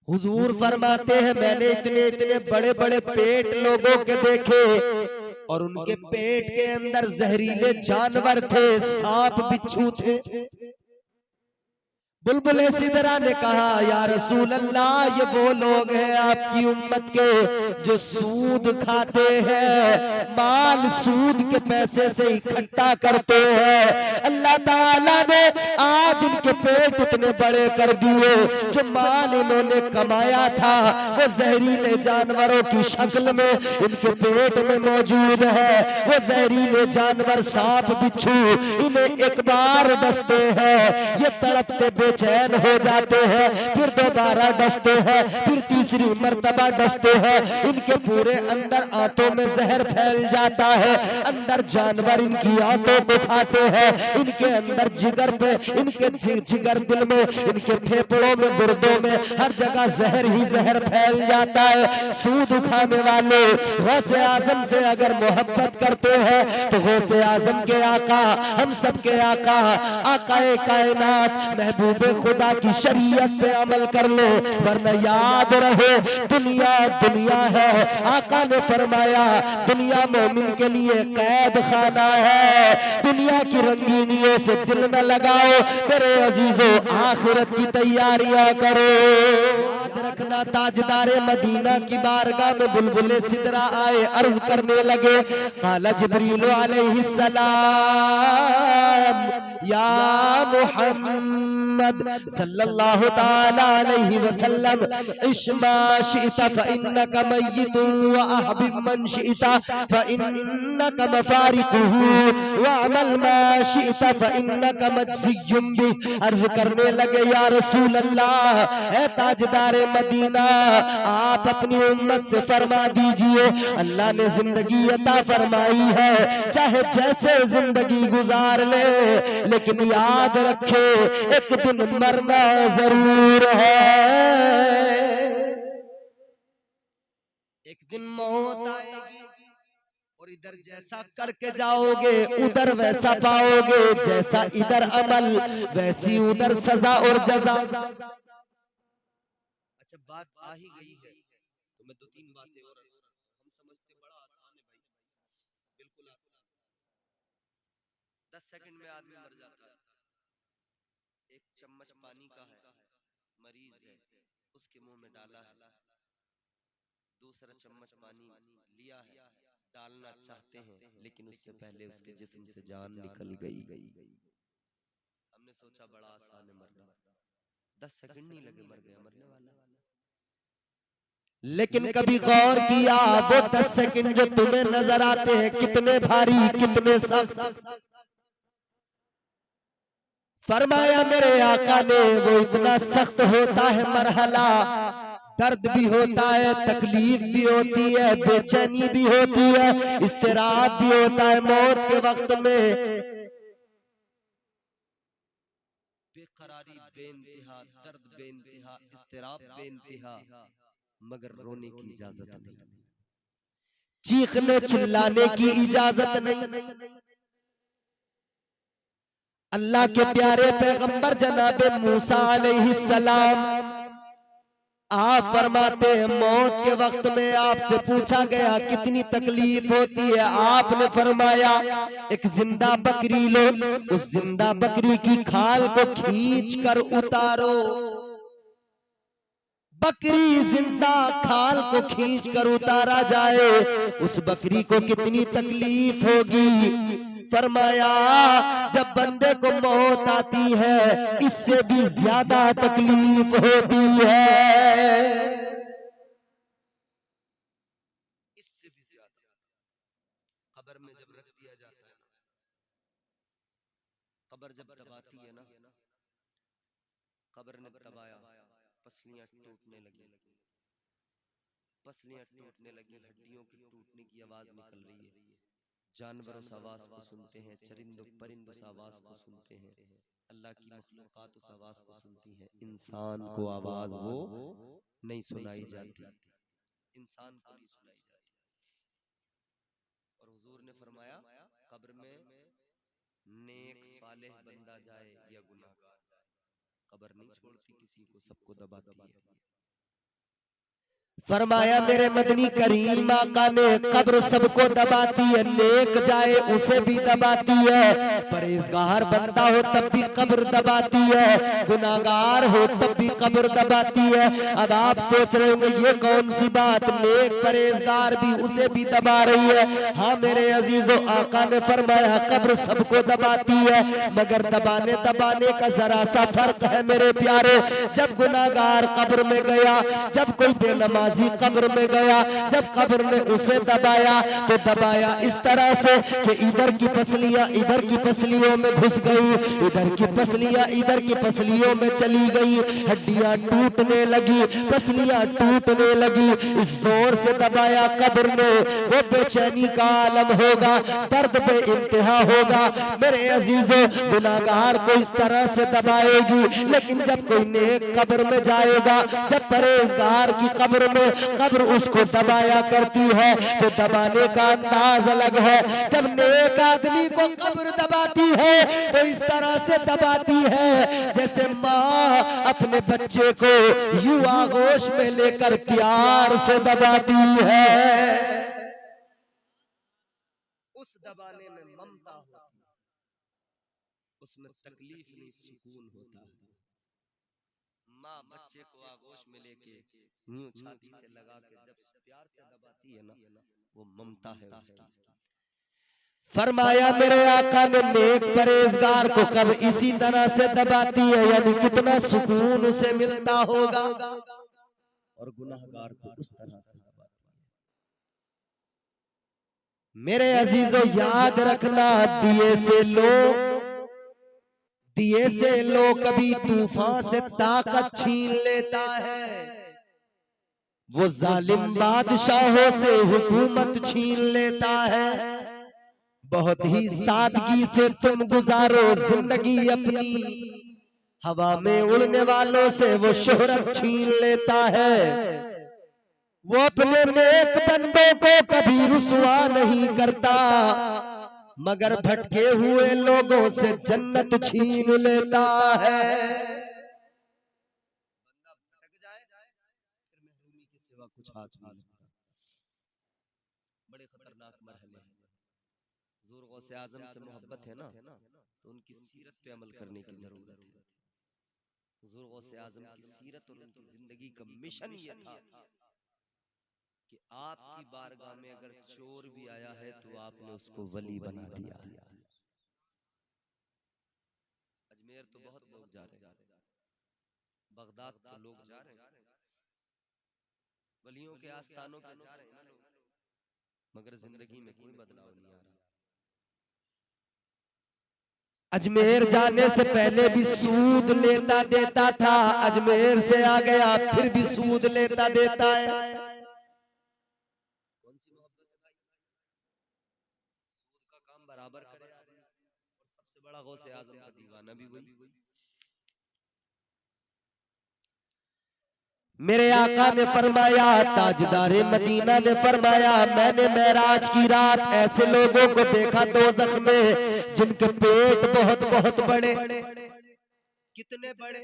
हुजूर फरमाते हैं मैंने इतने इतने बड़े बड़े पेट लोगों के देखे और उनके पेट के अंदर जहरीले जानवर थे, सांप बिच्छू थे। बुलबुल सिदरा ने कहा या रसूल अल्लाह, ये वो लोग हैं आपकी उम्मत के जो सूद खाते हैं, माल सूद के पैसे से इकट्ठा करते हैं। अल्लाह ताला ने आज इनके पेट इतने बड़े कर दिए, जो माल इन्होंने कमाया था वो जहरीले जानवरों की शक्ल में इनके पेट में मौजूद है। वो जहरीले जानवर सांप बिच्छू इन्हें एक बार डसते हैं, ये तड़पते बेचैन हो जाते हैं, फिर दोबारा डसते हैं, फिर तीसरी मर्तबा डसते हैं। इनके पूरे अंदर आंतों में जहर फैल जाता है, अंदर जानवर इनकी आंतों को खाते हैं, इनके अंदर जिगर पे, इनके जिगर दिल में, इनके फेफड़ों में, गुर्दों में, हर जगह जहर ही जहर फैल जाता है। सूद खाने वाले गौसे आजम से अगर मोहब्बत करते हैं तो गौसे आजम के आका, हम सब के आका, आकाए कायनात, महबूबे खुदा की शरीयत पे अमल कर लो, वरना याद रहे दुनिया दुनिया है। आका ने फरमाया दुनिया मोमिन के लिए कैद खाना है, दुनिया की रंगीनियों से दिल न लगाओ मेरे अजीजों, आखिरत की तैयारियां करो। याद रखना ताजदारे मदीना की बारगाह में बुलबुले सिदरा आए, अर्ज करने लगे काला जिब्रील अलैहिस्सलाम या मुहम्मद सल्लल्लाहु ताला अलैहि वसल्लम, इश्मा शि'ता फइन्नका मय्यितुन व अहबिब मन शि'ता फइन्नका मफारिकुहु व अमल मा शि'ता फइन्नका मज्ज़ियुम बिह। अर्ज करने लगे या रसूल अल्लाह, ए ताजदारे मदीना, आप अपनी उम्मत से फरमा दीजिए अल्लाह ने जिंदगी अता फरमाई है, चाहे जैसे जिंदगी गुजार ले, लेकिन याद रखे एक दिन मरना जरूर है। एक दिन मौत आएगी और इधर जैसा करके जाओगे उधर वैसा पाओगे, जैसा इधर अमल वैसी उधर सजा और जजा। अच्छा, बात आ ही गई है तो मैं दो तीन बातें और हम समझते बड़ा आसान है भाई, बिल्कुल आसान। 10 सेकंड में आदमी मर जाता है। एक चम्मच पानी का है, मरीज है, उसके मुंह में डाला है, दूसरा चम्मच पानी लिया है, डालना चाहते हैं, लेकिन उससे पहले उसके जिस्म से जान निकल गई। हमने सोचा बड़ा आसान है मरना, 10 सेकंड नहीं लगे, मर गया, मरने वाला। लेकिन कभी गौर किया वो 10 सेकंड जो तुम्हें नजर आते हैं कितने भारी, कितने सख्त। फरमाया मेरे आका ने वो इतना सख्त होता है मरहला, दर्द भी होता है, तकलीफ भी होती है, बेचैनी भी होती है, इस्तिराब भी होता है मौत के वक्त में, बेकरारी बेइंतहा, दर्द बेइंतहा, इस्तिराब बेइंतहा, मगर रोने की इजाजत नहीं, चीखने चिल्लाने की इजाजत नहीं। अल्लाह के प्यारे पैगंबर जनाबे मूसा अलैहिस्सलाम आप फरमाते हैं मौत के वक्त में आपसे पूछा गया कितनी तकलीफ होती है, आपने फरमाया एक जिंदा बकरी लो, उस जिंदा बकरी की खाल को खींच कर उतारो। बकरी जिंदा खाल को खींच कर उतारा जाए, उस बकरी को कितनी तकलीफ होगी। फरमाया जब बंदे को मौत आती है इससे भी ज्यादा तकलीफ होती है, इससे भी ज्यादा। कब्र में जब रख दिया जाता है, कब्र जब दबाती है ना, कब्र ने दबाया, पसलियां टूटने लगी, पसलियां टूटने लगी, हड्डियों की टूटने की आवाज निकल रही है, जानवर उस आवाज को सुनते हैं, चरिंदों परिंदों उस आवाज को सुनते हैं, अल्लाह की मखलूकात उस आवाज को सुनती है, इंसान को आवाज वो नहीं सुनाई जाती, इंसान को नहीं सुनाई जाती। और हुजूर ने फरमाया कब्र में नेक सालेह बंदा जाए या गुनाहगार जाए, कब्र नहीं छोड़ती किसी को, सबको दबाती है। फरमाया मेरे मदनी करीम आका ने कब्र सबको दबाती है, नेक जाए उसे भी दबाती है, परहेजगार बंदा हो तब भी कब्र दबाती है, गुनाहगार हो तब भी कब्र दबाती है। अब आप सोच रहे होंगे ये कौन सी बात, नेक परहेजगार भी उसे भी दबा रही है। हाँ मेरे अजीजों, आका ने फरमाया कब्र सबको दबाती है, मगर दबाने दबाने का जरा सा फर्क है मेरे प्यारे। जब गुनाहगार कब्र में गया, जब कोई बेनमाजी कब्र में गया, जब कब्र ने उसे दबाया तो दबाया इस तरह से कि इधर की पसलियां इधर की पसलियों में घुस गई, इधर की पसलियां इधर की पसलियों में चली गई, हड्डियां टूटने लगी, पसलियां टूटने लगी। इस जोर से दबाया कब्र ने, वो बेचैनी का आलम होगा, दर्द पे इंतहा होगा। मेरे अजीजों, गुनाहगार को इस तरह से दबाएगी, लेकिन जब कोई नेक कब्र में जाएगा, जब परहेजगार की कब्र में कब्र उसको दबाया करती है तो दबाने का अंदाज अलग है। जब नेक आदमी को कब्र दबाती है तो इस तरह से दबाती है जैसे माँ अपने बच्चे को यूं आगोश में लेकर प्यार से दबाती है। उस दबाने में ममता होती है, उसमें तकलीफ नहीं, सुकून होता है। माँ बच्चे को आगोश में लेके यूं छाती से लगा के जब प्यार से दबाती है ना, वो ममता है उसकी। फरमाया मेरे आका ने नेक परहेजगार को कब इसी तरह से दबाती है, यानी कितना सुकून उसे मिलता होगा, और गुनाहगार को उस तरह से दबाती है। मेरे अजीजों याद रखना, दिए से लो कभी तूफान से ताकत छीन लेता है, वो जालिम बादशाहों से हुकूमत छीन लेता है। बहुत ही सादगी से तुम गुजारो जिंदगी अपनी, हवा में उड़ने वालों से वो शोहरत छीन लेता है। वो अपने नेक बंदों को कभी रुसवा नहीं करता, मगर भटके हुए लोगों से जन्नत छीन लेता है। बंदा भटक जाए फिर महरूमी के सिवा कुछ हाथ नहीं लगता। बड़े खतरनाक मरहले हैं। हुजूर गौसे आजम से मोहब्बत है ना, तो उनकी सीरत पे अमल करने की जरूरत है। हुजूर गौसे आजम की सीरत और उनकी जिंदगी का मिशन ये था कि आपकी बारगाह में अगर चोर भी आया है तो आपने उसको वली बना दिया। अजमेर तो बहुत लोग जा रहे हैं, बगदाद तो लोग जा रहे हैं, वलियों के आस्थानों पे जा रहे हैं लोग, मगर जिंदगी में कोई बदलाव नहीं आ रहा। अजमेर जाने से पहले भी सूद लेता देता था, अजमेर से आ गया फिर भी सूद लेता देता है। कौन सी मोहब्बत है भाई? सूद का काम बराबर करे, और सबसे बड़ा गौसे आजम का दीवाना भी वही। मेरे आका ने फरमाया, ताजदारे मदीना ने फरमाया, मैंने मेराज की रात ऐसे लोगों को देखा दोज़ख में जिनके पेट बहुत बहुत बड़े। कितने बड़े?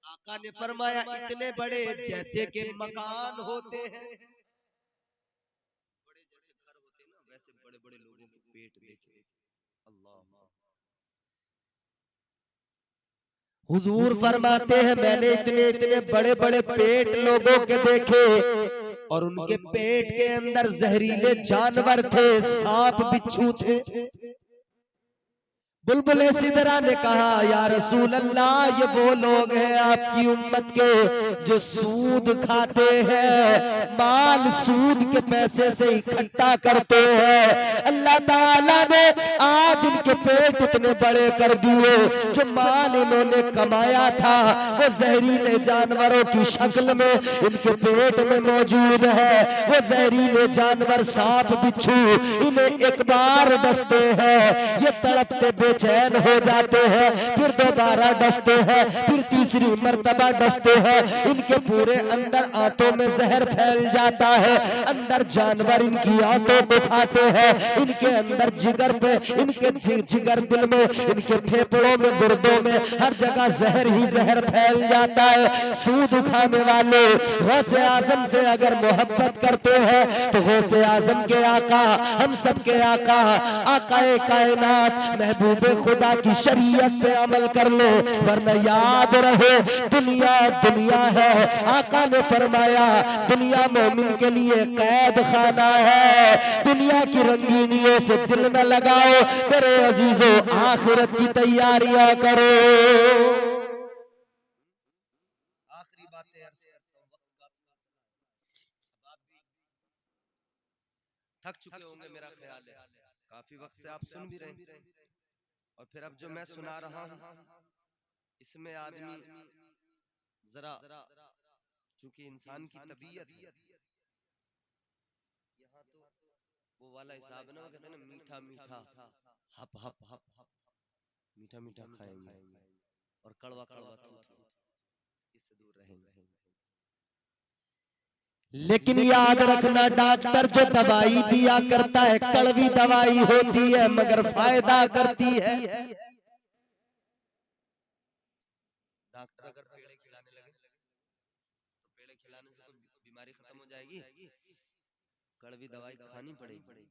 आका ने फरमाया इतने बड़े जैसे कि मकान होते हैं, बड़े जैसे घर होते हैं ना, वैसे बड़े बड़े लोगों के पेट देखे। अल्लाह। हुजूर फरमाते हैं मैंने इतने इतने बड़े बड़े पेट लोगों के देखे, और उनके पेट के अंदर जहरीले जानवर थे, सांप बिच्छू थे। बुलबुले सिदरा ने कहा या रसूल अल्लाह, ये वो लोग हैं आपकी उम्मत के जो सूद खाते हैं, माल सूद के पैसे से इकट्ठा करते हैं। अल्लाह ताला ने आज इनके पेट इतने बड़े कर दिए, जो माल इन्होंने कमाया था वो जहरीले जानवरों की शक्ल में इनके पेट में मौजूद है। वो जहरीले जानवर सांप बिच्छू इन्हें एक बार डसते हैं, ये तड़पते चैन हो जाते हैं, फिर दोबारा डसते हैं, फिर तीसरी मर्तबा डसते हैं। इनके पूरे अंदर आंतों में जहर फैल जाता है, अंदर जानवर इनकी आंतों को खाते हैं, इनके अंदर जिगर पे, इनके जिगर दिल में, इनके फेफड़ों में, गुर्दों में, हर जगह जहर ही जहर फैल जाता है। सूद खाने वाले गौसे आजम से अगर मोहब्बत करते हैं तो गौसे आजम के आका, हम सब के आका, आकाए कायनात, महबूबे खुदा की शरीयत पे अमल कर लो, वरना याद रहे दुनिया दुनिया है। आका ने फरमाया दुनिया मोमिन के लिए कैद खाना है। दुनिया की रंगीनियों से दिल न लगाओ मेरे अजीजों, आखिरत की तैयारियां करो। आखिरी बातें अर्ज करता हूं, वक्त का आप भी थक चुके होंगे मेरा ख्याल है, काफी वक्त से आप सुन भी रहे, और फिर अब जो मैं सुना रहा हूं इसमें आदमी जरा, चूंकि इंसान की तबीयत है, यहाँ तो वो वाला हिसाब है ना, वो कहते हैं ना मीठा मीठा हप हप हप हप, मीठा मीठा खाएंगे और कड़वा कड़वा थू थू, इससे दूर रहेंगे। लेकिन याद रखना डॉक्टर जो दवाई दिया करता है कड़वी दवाई होती है मगर फायदा करती है। डॉक्टर अगर पेड़े खिलाने लगे तो पेड़े खिलाने से कोई बीमारी खत्म हो जाएगी? कड़वी दवाई खानी पड़ेगी।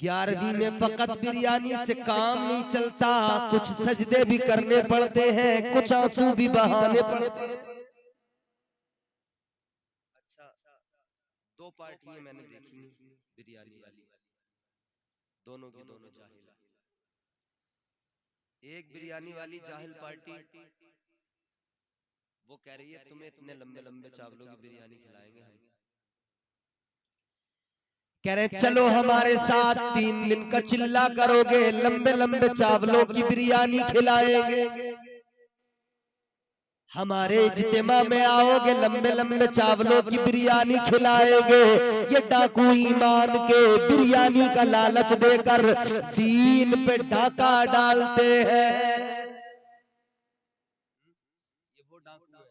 11वीं में फकत बिरयानी से काम नहीं चलता, कुछ सजदे भी करने पड़ते हैं, कुछ आंसू भी बहाने पड़ते हैं। अच्छा, दो पार्टियां मैंने देखी बिरयानी वाली, दोनों की दोनों जाहिल। एक बिरयानी वाली जाहिल पार्टी वो कह रही है तुम्हें इतने लंबे लंबे चावलों की बिरयानी खिलाएंगे हम। कह रहे चलो हमारे साथ 3 दिन का चिल्ला करोगे, लंबे लंबे चावलों की बिरयानी खिलाएंगे। हमारे इज्तिमा में आओगे, लंबे लंबे चावलों की बिरयानी खिलाएंगे। ये डाकू ईमान के बिरयानी का लालच देकर दीन पे डाका डालते हैं। ये वो डाकू है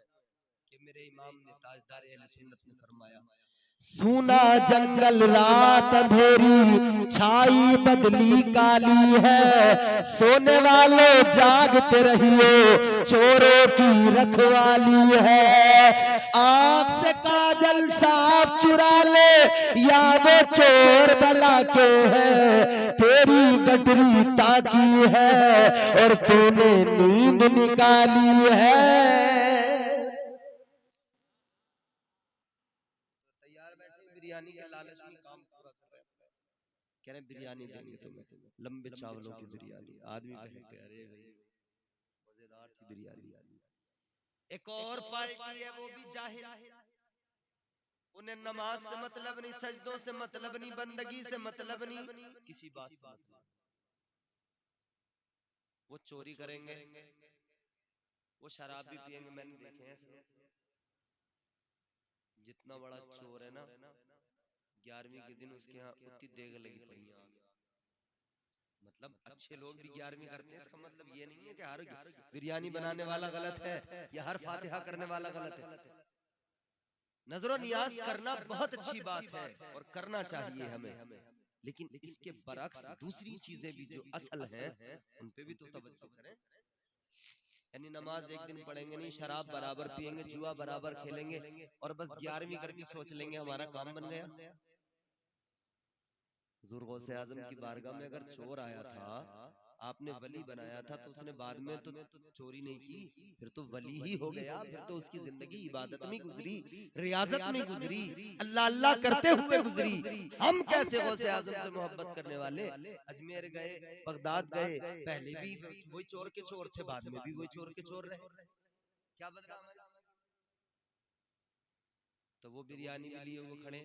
कि मेरे इमाम ने, ताजदार अहले सुन्नत ने फरमाया, सूना जंगल रात अंधेरी, छाई बदली काली है, सोने वालों जागते रहिए, चोरों की रखवाली है। आँख से काजल साफ चुरा ले या वो चोर बला के है, तेरी गठरी ताकी है और तूने नींद निकाली है। बिरयानी के लालच में काम पूरा कर रहे हैं, कह रहे बिरयानी देंगे तुम्हें, लंबे चावलों की बिरयानी। आदमी बहक गया, अरे भाई मजेदार थी बिरयानी। एक और पार्टी है वो भी जाहिल, उन्हें नमाज से मतलब नहीं, सजदों से मतलब नहीं, बंदगी से मतलब नहीं, किसी बात से मतलब। वो चोरी करेंगे, वो शराब भी पिएंगे, मैंने देखे हैं। जितना बड़ा चोर है ना, 11वीं के दिन उसके यहाँ उतनी देग लगी पड़ी है। मतलब अच्छे लोग भी 11वीं करते हैं, इसका मतलब ये नहीं है कि हर बिरयानी बनाने वाला गलत है या हर फातिहा करने वाला गलत है। नजरो नियाज करना बहुत अच्छी बात है और करना चाहिए हमें, लेकिन इसके बरक्स दूसरी चीजें भी जो असल हैं उन पे भी तो तवज्जो करें। यानी नमाज एक दिन पढ़ेंगे नहीं, शराब बराबर पिएंगे, जुआ बराबर खेलेंगे और बस 11वीं करके सोच लेंगे हमारा काम बन गया। हुजूर गौसे आजम की बारगाह में अगर चोर आया था, आपने वली बनाया था, तो उसने बाद में तो चोरी नहीं की, फिर तो वली ही हो गया, फिर तो उसकी जिंदगी इबादत में गुजरी, रियाजत में गुजरी, अल्लाह अल्लाह करते हुए गुजरी। हम कैसे गौसे आजम से मोहब्बत करने वाले, अजमेर गए, बगदाद गए, पहले भी वही चोर के चोर थे, बाद में भी वही चोर के चोर रहे, क्या बदला? तो वो बिरयानी भी लिए वो खड़े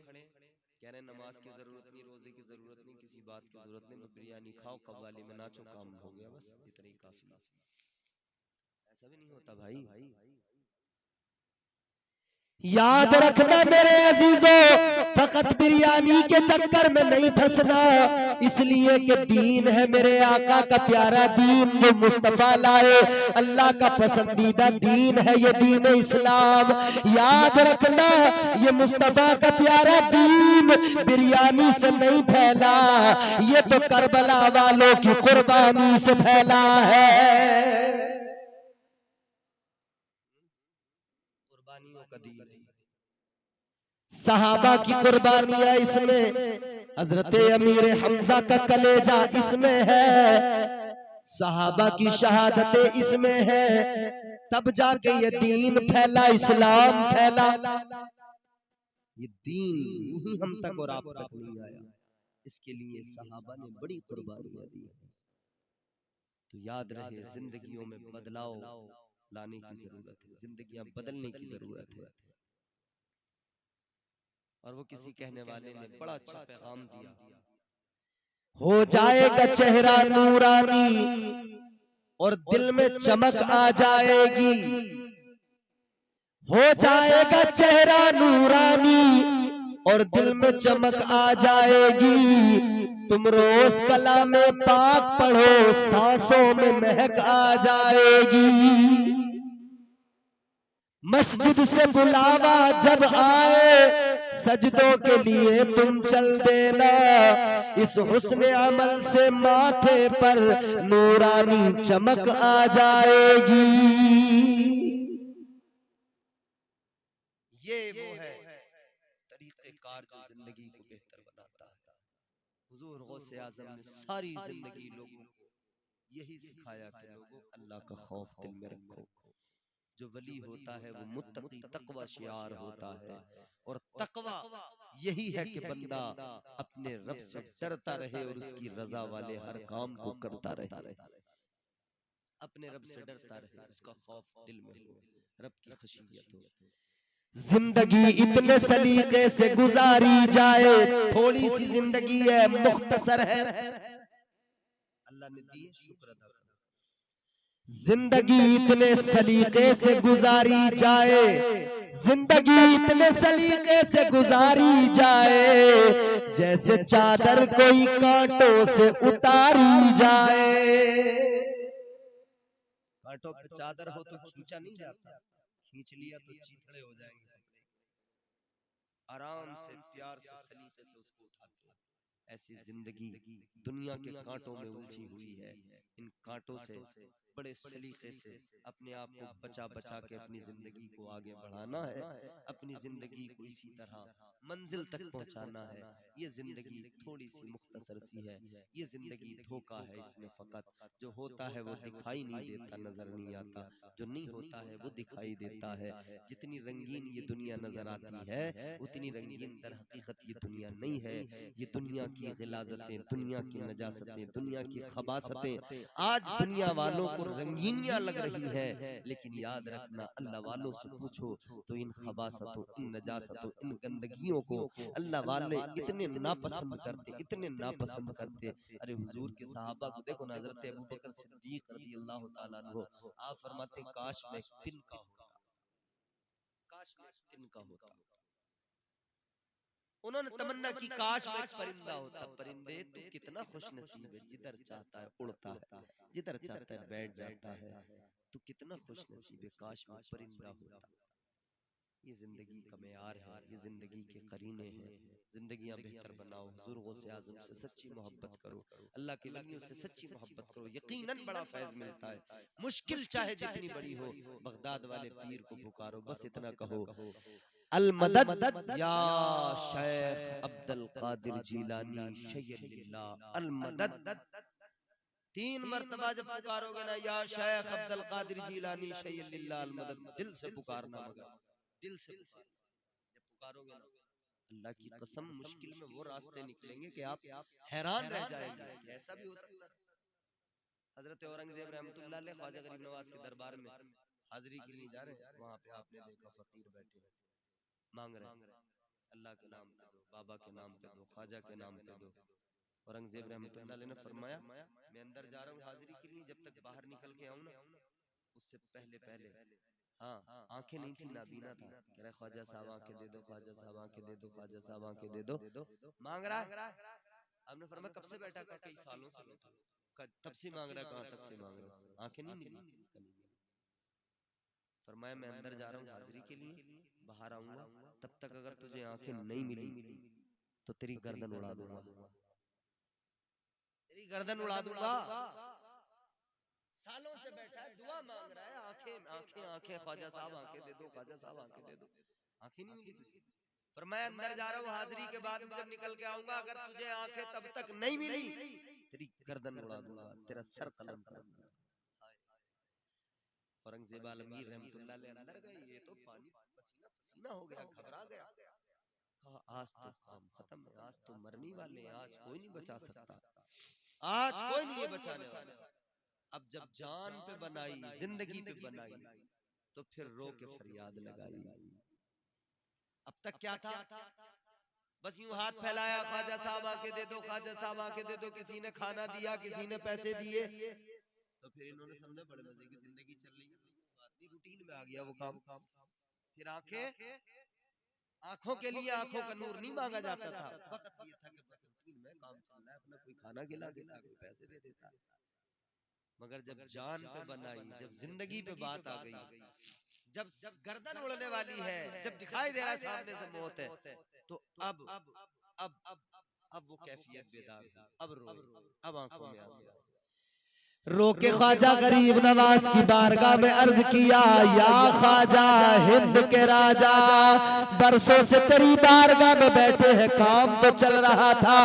कह रहे नमाज की जरूरत नहीं, रोजे की जरूरत नहीं, किसी बात की जरूरत नहीं, बिरयानी खाओ, कव्वाली में नाचो, काम हो गया, बस इतना ही काफी। ऐसा भी नहीं होता भाई। याद रखना मेरे अजीजों, फकत बिरयानी के चक्कर में नहीं फंसना, इसलिए कि दीन है मेरे आका का प्यारा दीन जो मुस्तफा लाए, अल्लाह का पसंदीदा दीन है ये दीन इस्लाम। याद रखना ये मुस्तफा का प्यारा दीन बिरयानी से नहीं फैला, ये तो करबला वालों की कुर्बानी से फैला है। कुर्बानियों का दीन, सहाबा की कुर्बानियां इसमें, हजरत अमीर हमजा का कलेजा इसमें है, सहाबा की शहादतें इसमें है, तब जाके ये दीन फैला, इस्लाम फैला। ये दीन यूं ही हम तक और आप तक नहीं आया, इसके लिए सहाबा ने बड़ी कुर्बानियां दी। तो याद रहे जिंदगियों में बदलाव लाने की जरूरत है, जिंदगियां बदलने की जरूरत है। और वो किसी कहने वाले ने बड़ा अच्छा पैगाम दिया, हो जाएगा चेहरा नूरानी और दिल में चमक आ जाएगी, हो जाएगा चेहरा नूरानी और दिल में चमक आ जाएगी, तुम रोज कलामे पाक पढ़ो सांसों में महक आ जाएगी। मस्जिद से बुलावा जब आए सजदों के लिए तुम चल देना, इस हुस्न अमल से माथे पर नूरानी चमक आ जाएगी। ये वो है तरीक़ेकार जो जिंदगी को बेहतर बनाता है। हुजूर गौसे आज़म ने सारी जिंदगी लोगों को यही सिखाया कि लोगों अल्लाह का खौफ दिल में रखो। जो वली होता है वो मुत्तकी तकवा शियार होता है, और तकवा यही है कि बंदा अपने रब से डरता रहे और उसकी रजा वाले हर काम को करता रहे, अपने रब से डरता रहे, उसका खौफ दिल में हो, रब की खशियत हो। जिंदगी इतने सलीके से गुजारी जाए, थोड़ी सी जिंदगी है, मुख्तसर है, अल्लाह ने दी है, शुक्र अदा करो। जिंदगी इतने सलीके से गुजारी जाए, जिंदगी इतने सलीके से गुजारी जाए, जैसे चादर कोई कांटों से उतारी जाए। कांटों पे चादर हो तो खींचा नहीं जाता, खींच लिया तो चीथड़े हो जाएंगे। आराम से प्यार से सलीके से उसको उठाते हैं। ऐसी जिंदगी दुनिया के कांटों में उलझी हुई है, इन कांटों से बड़े सलीके से अपने आप को बचा बचा के अपनी जिंदगी को आगे बढ़ाना है, अपनी जिंदगी को इसी तरह मंजिल तक पहुंचाना है। ये जिंदगी थोड़ी सी मुख्तसर सी है, ये जिंदगी धोखा है, इसमें फकत जो होता है वो दिखाई नहीं देता, नजर नहीं आता, जो नहीं होता है वो दिखाई देता है। जितनी रंगीन ये दुनिया नजर आती है उतनी रंगीन दर हकीकत ये दुनिया नहीं है। ये दुनिया की गिलाजतें, दुनिया की नजासतें, दुनिया की खबासतें आज दुनिया वालों को रंगीनियां लग रही हैं, लेकिन याद रखना अल्लाह वालों से पूछो तो इन खबासतों, इन नजासतों, इन गंदगियों को अल्लाह वाले इतने नापसंद करते, इतने नापसंद करते। अरे हुजूर के सहाबा को देखो ना, हजरत अबू बकर सिद्दीक रज़ी अल्लाह तआला अन्हु, आप फरमाते काश मैं एक दिन का होता, काश मैं एक दिन का होता। उन्होंने तमन्ना की काश मैं एक परिंदा होता। परिंदे तू कितना खुशनसीब है, जिधर चाहता है उड़ता है, जिधर चाहता है बैठ जाता है, तू कितना खुशनसीब है, काश मैं परिंदा होता। ये जिंदगी का मेयार है, ये जिंदगी के करीने हैं। जिंदगियां बेहतर बनाओ, हुजूर गौसे आज़म से सच्ची मोहब्बत करो, अल्लाह के वलियों से सच्ची मोहब्बत करो, यकीनन बड़ा फैज मिलता है। मुश्किल चाहे जितनी बड़ी हो, बगदाद वाले पीर को पुकारो, बस इतना कहो अल मदद या शेख अब्दुल कादिर जीलानी शय्यिल्लाह अल मदद। 3 मरतबा जब पुकारोगे ना, या शेख अब्दुल कादिर जीलानी शय्यिल्लाह अल मदद, दिल से पुकारना, मगर दिल से जब पुकारोगे ना, अल्लाह की कसम मुश्किल में वो रास्ते निकलेंगे कि आप हैरान रह जाएंगे कि ऐसा भी हो सकता है। हजरत औरंगजेब रहमतुल्लाह अलैह ख्वाजा गरीब नवाज के दरबार में हाजिरी के लिए जा रहे हैं, वहां पे आपने देखा फकीर बैठे मांग रहे, अल्लाह के नाम पे दो, बाबा के नाम पे दो, ख्वाजा के नाम पे दो। औरंगजेब रहमतुल्लाह अलैह ने फरमाया मैं अंदर जा रहा हूँ हाजिरी के लिए, जब तक बाहर निकल के आऊं ना, उससे पहले पहले हाँ, आंखें नहीं थी, नाबीना था। कह रहा ख्वाजा साहब आंखें दे दो, ख्वाजा साहब आंखें दे दो, ख्वाजा साहब आंखें दे दो। मांग रहा है। आपने फरमाया कब से बैठा? कहा कई सालों से बैठा। तब से मांग रहा है? कहाँ तब से मांग रहा है? आंखें नहीं मिली। फरमाया मैं अंदर जा रहा हूँ हाजिरी के लिए, बाहर आऊंगा, तब तक अगर तुझे आंखें नहीं मिली तो तेरी गर्दन उड़ा दूंगा, तेरी गर्दन उड़ा दूंगा। सालों से बैठा है, दुआ मांग रहा है, आंखें आंखें आंखें, ख्वाजा साहब आंखें दे दो, ख्वाजा साहब आंखें दे दो। आंखें नहीं मिली तुझे। पर मैं अंदर जा रहा हूँ हाजिरी के बाद जब निकल के आऊंगा, अगर तुझे आंखें तब तक नहीं मिली तेरी गर्दन उड़ा दूंगा, तेरा सर कलम कर दूंगा। औरंगजेब आलमगीर रहमतुल्लाह अलैह अंदर गए, ये तो पानी पसीना पसीना हो गया, घबरा गया। कहा आज तो काम खत्म है, आज तो मरने वाले हैं, आज कोई नहीं बचा सकता, आज कोई नहीं है बचाने वाला। अब जब जान पे बनाई, जिंदगी पे बनाई, तो फिर रो के फरियाद लगाई। अब तक क्या था? बस यूं हाथ फैलाया, ख्वाजा साहब आके दे दो, ख्वाजा साहब आके दे दो। किसी ने खाना दिया, किसी ने पैसे दिए। तो फिर इन्होंने समझा बड़े मजे की जिंदगी चल रही है, बात नहीं, रूटीन में आ गया वो काम। फिर आंखों के लिए आंखों का नूर नहीं मांगा जाता था। वक्त ये था कि बस रूटीन में काम चल रहा है, अपना कोई खाना खिला देता, कोई पैसे दे देता। मगर जब जान पे बनाई, जब जिंदगी पे बात आ गई, जब गर्दन उड़ने वाली है, जब दिखाई दे रहा है सामने से मौत है, तो अब वो कैफियत बेदार हुई। अब रोए, अब आंखों में आंसू। रोके ख्वाजा गरीब नवाज की बारगाह में अर्ज किया, या ख्वाजा हिंद के राजा, बरसों से तेरी बारगाह में बैठे हैं, काम तो चल रहा था,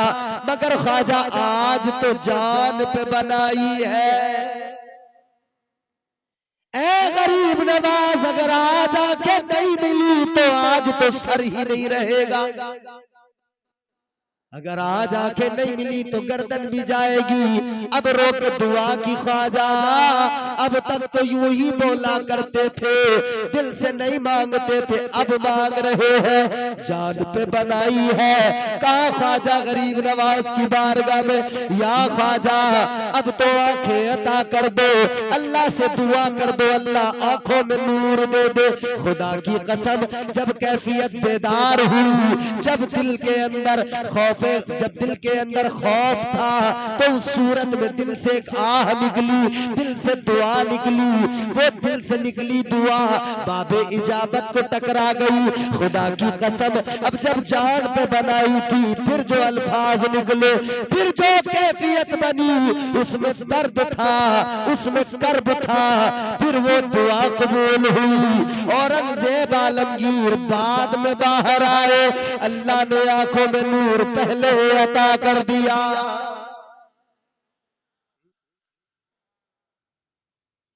मगर ख्वाजा आज तो जान पे बनाई है। ऐ गरीब नवाज, अगर आज आके नहीं मिली तो आज तो सर ही नहीं रहेगा। अगर आज आंखें नहीं मिली तो गर्दन भी जाएगी। अब रो के दुआ की ख्वाजा, अब तक तो यूं ही बोला करते थे, दिल से नहीं मांगते थे, अब मांग रहे हैं, जान पे बनाई है। कहा ख्वाजा गरीब नवाज की बारगाह में, या ख्वाजा अब तो आंखें अता कर दो, अल्लाह से दुआ कर दो, अल्लाह आंखों में नूर दे दे। खुदा की कसम, जब कैफियत बेदार हुई, जब दिल के अंदर जब दिल के अंदर खौफ था, तो उस सूरत में दिल से एक आह निकली, दिल से दुआ निकली। वो दिल से निकली दुआ बाबे इजाबत को टकरा गई। खुदा की कसम, अब जब जान पे बनाई थी, फिर जो अल्फाज निकले, फिर जो कैफियत बनी, उसमें दर्द था, उसमें कर्ब था, फिर वो दुआ कबूल हुई। औरंगजेब आलमगीर बाद में बाहर आए, अल्लाह ने आंखों में नूर पहले अता कर दिया।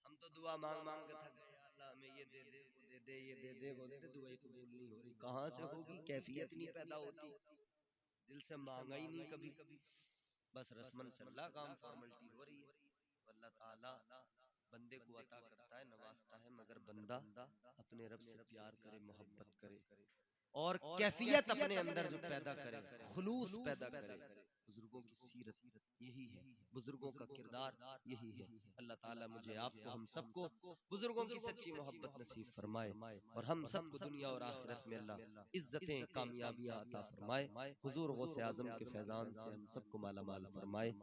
हम तो दुआ मांग मांग के थक गए, अल्लाह हमें ये दे दे, वो दे दे, ये दे दे, वो दे दे, दुआ कबूल नहीं हो रही। कहां से होगी? कैफियत नहीं पैदा होती, दिल से मांगा ही नहीं कभी, बस रस्मन चल रहा काम, फॉर्मेलिटी हो रही है। अल्लाह ताला बंदे को अता करता है, नवाजता है, मगर बंदा अपने रब से प्यार करे, मोहब्बत करे और कैफियत अपने अंदर जो पैदा करे, खुलूस पैदा करे। बुजुर्गों की सीरत यही है, बुजुर्गों का किरदार यही है। अल्लाह ताला मुझे, आपको, हम सबको बुजुर्गों की सच्ची मोहब्बत नसीब फरमाए और हम सबको दुनिया और आखिरत में अल्लाह इज्जतें, कामयाबियां अता फरमाए। हुजूर गौसे आजम के फैजान से हम सबको माला माल फरमाए।